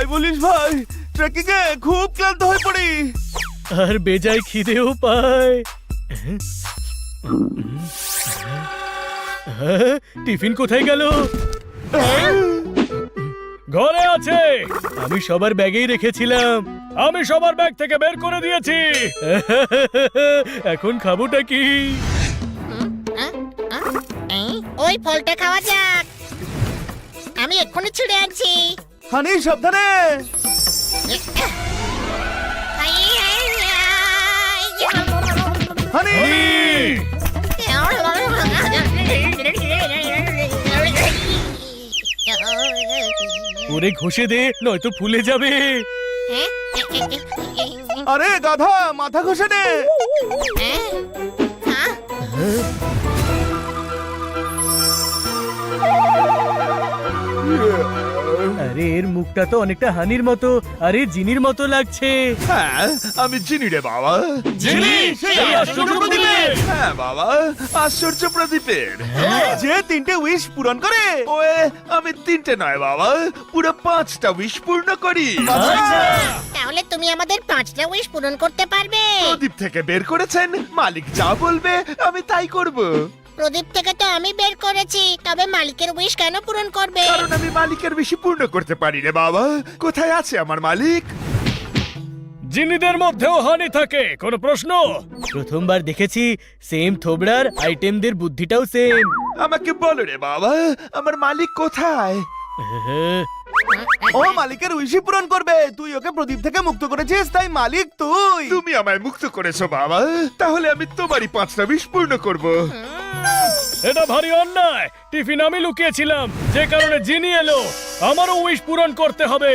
তাই বলিস ভাই, ট্রেকিং এ খুব ক্লান্ত হয়ে পড়ি। আর বেজায় খিদেও পায়। টিফিন কোথায় গেল? ঘরে আছে, আমি সবার ব্যাগেই রেখেছিলাম। আমি সবার ব্যাগ থেকে বের করে দিয়েছি। এখন খাবোটা কি? ওই ফলটা খাওয়া যাক, আমি এক্ষুনি ছিঁড়ে আনছি। হানি সাবধানে। হানি ওরে ঘষে দে, নয়তো ফুলে যাবে। আরে গাধা, মাথা ঘষে নে। আরে এর মুখটা তো অনেকটা হানির মতো, আরে জিনির মতো লাগছে। হ্যাঁ, আমি চিনি রে বাবা। জিনি, সেই আশ্চর্য প্রদীপের। হ্যাঁ বাবা, আশ্চর্য প্রদীপের যে 3টে উইশ পূরণ করে। ওয়ে, আমি 3টে নয় বাবা, পুরো 5টা উইশ পূর্ণ করি। তাহলে তুমি আমাদের 5টা উইশ পূরণ করতে পারবে? প্রদীপ থেকে বের করেছেন, মালিক যা বলবে আমি তাই করব। প্রদীপ থেকে তো আমি বের করেছি, তবে মালিকের উইশ কেন পূরণ করবে? কারণ আমি মালিকের বেশি পূর্ণ করতে পারি রে বাবা। কোথায় আছে আমার মালিক? জিনিদের মধ্যেও হানি থাকে, কোনো প্রশ্ন? প্রথমবার দেখেছি সেম থোবড়ার আইটেমদের বুদ্ধিটাও সেম। আমাকে বলো রে বাবা, আমার মালিক কোথায়? ও মালিকের উইশই পূরণ করবে। তুই ওকে প্রদীপ থেকে মুক্ত করেছিস, তাই মালিক তুই। তুমি আমায় মুক্ত করেছো বাবা, তাহলে আমি তোমারই 5টা উইশ পূর্ণ করব। এটা ভারী অন্যায়। টিফিন আমি লুকিয়েছিলাম, যে কারণে জিনি এলো। আমারও উইশ পূরণ করতে হবে।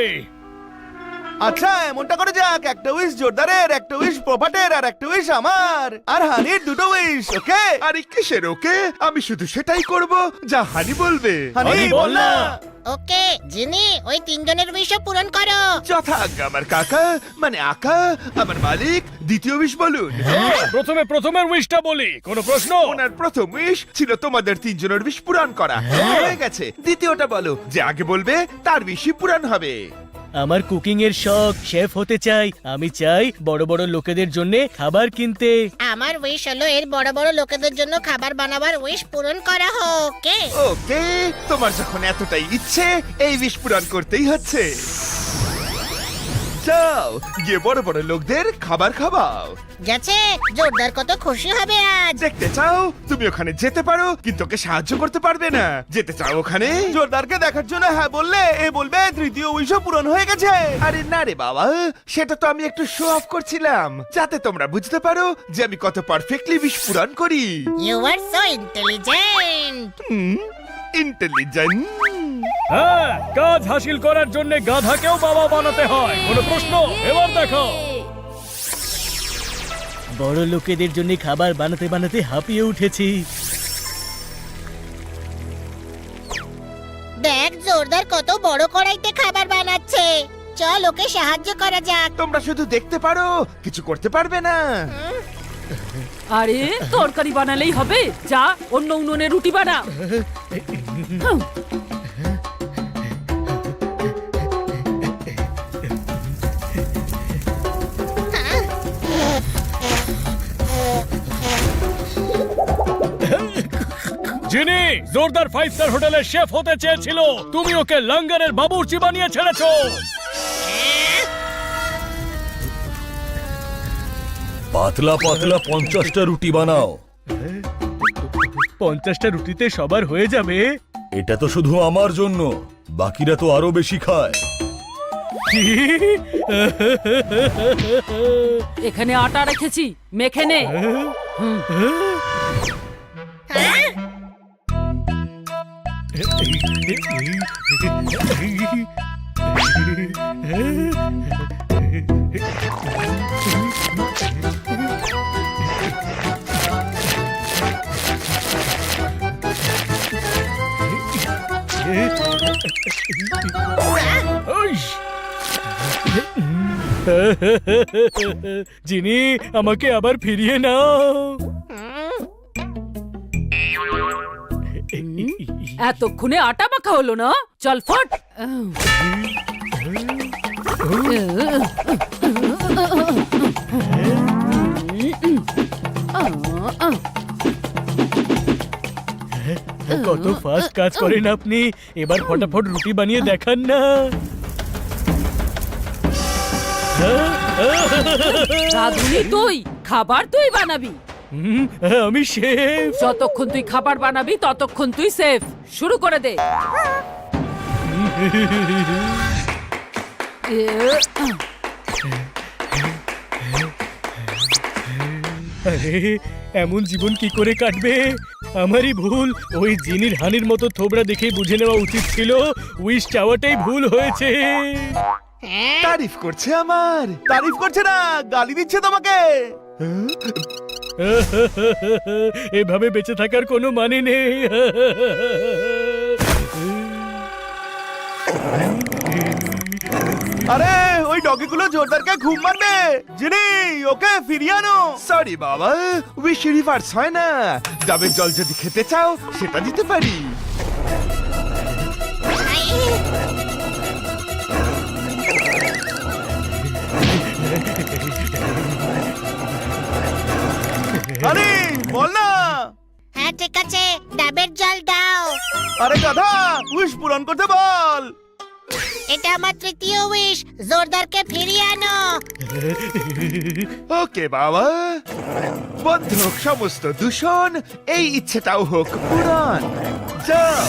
আচ্ছা, এমনটা করে যাক, একটা উইশ জোরদারের, একটা উইশ প্রভাটের, আর একটা উইশ আমার। আর হানির 2টো উইশ, ওকে? আরে কিসের ওকে? আমি শুধু সেটাই করব যা হানি বলবে। হানি বল না। ওকে জিনি, ওই 3 জনের উইশও পূরণ করো। যথা আজ্ঞা আমার কাকা, মানে আকা, আমার মালিক। দ্বিতীয় উইশ বলুন। প্রথমের উইশটা বলি, কোনো প্রশ্ন? ওনার প্রথম উইশ ছিল তোমাদের 3 জনের উইশ পূরণ করা, হয়ে গেছে। দ্বিতীয়টা বলো, যে আগে বলবে তার উইশই পূরণ হবে। আমার কুকিং এর শখ, শেফ হতে চাই। আমি চাই বড় বড় লোকেদের জন্য খাবার কিনতে। আমার উইশ হলো এর বড় বড় লোকেদের জন্য খাবার বানাবার উইশ পূরণ করা হোক। ওকে ওকে, তোমার যখন এতটাই ইচ্ছে, এই উইশ পূরণ করতেই হচ্ছে। যাও গিয়ে বড় বড় লোকদের খাবার খাওয়াও। যাচ্ছে, জোরদার কত খুশি হবে আজ। দেখতে চাও? তুমি ওখানে যেতে পারো, কিন্তু ওকে সাহায্য করতে পারবে না। যেতে চাও ওখানে? জোরদারকে দেখার জন্য হ্যাঁ বললে এ বলবে 3য় উইশও পূরণ হয়ে গেছে। আরে না রে বাবা, সেটা তো আমি একটু শো অফ করছিলাম, যাতে তোমরা বুঝতে পারো যে আমি কত পারফেক্টলি উইশ পূরণ করি। You are so intelligent. Intelligent. হ্যাঁ, কাজ হাসিল করার জন্য গাধাকেও বাবা বানাতে হয়। কোনো প্রশ্ন? এবার দেখো। বড় লোকেদের জন্য খাবার বানাতে বানাতে হাঁপিয়ে উঠেছি। দেখ জোরদার কত বড় কড়াইতে খাবার বানাচ্ছে। চল ওকে সাহায্য করা যাক। তোমরা শুধু দেখতে পারো, কিছু করতে পারবে না। আরে তরকারি বানালেই হবে, যা অন্য উনুনে রুটি বানা। জিনি জোরদার 5 স্টার হোটেলের শেফ হতে চেয়েছিল, তুমি ওকে লঙ্গরের বাবুর্চি বানিয়ে ছেড়েছো। পাতলা পাতলা 50টা রুটি বানাও। 50টা রুটিতে সবার হয়ে যাবে? এটা তো শুধু আমার জন্য, বাকিরা তো আরো বেশি খায়। কি? এখানে আটা রেখেছি, মেখে নে। জিনি, আমাকে আবার ফিরিয়ে নাও। এতক্ষণে আটা মাখা হলো না? চল ফট। কত ফাস্ট কাজ করেন আপনি, এবার ফটাফট রুটি বানিয়ে দেখান না। রাঁধুনি তুই, খাবার তুই বানাবি। হুম, আমি শেফ। যতক্ষণ তুই খাবার বানাবি ততক্ষণ তুই সেফ। শুরু করে দে। আরে এমন জীবন কি করে কাটবে? আমারই ভুল। ওই জিনির হানির মতো থোবড়া দেখে বুঝে নেওয়া উচিত ছিল উইশ চাওয়াটাই ভুল হয়েছে। তারিফ করছে আমার, তারিফ করছে না, গালি দিচ্ছে তোমাকে। এভাবে বেঁচে থাকার কোনো মানে নেই। আরে ওই ডগিগুলো জোরদারকে ঘুম মারবে। জিনি, ওকে ফিরিয়ে আনো। সরি বাবা, উইশ রিভার্স হয় না। ডাবের জল যদি খেতে চাও সেটা দিতে পারি। আরে বল না। হ্যাঁ ঠিক আছে, ডাবের জল দাও। আরে গাধা, উইশ পূরণ করতে বল। এটা আমার তৃতীয় উইশ, জোরদারকে ফিরিয়ে আনো। ওকে বাবা, বন্ধ হোক সমস্ত দূষণ, এই ইচ্ছেটাও হোক পূরণ। যাও।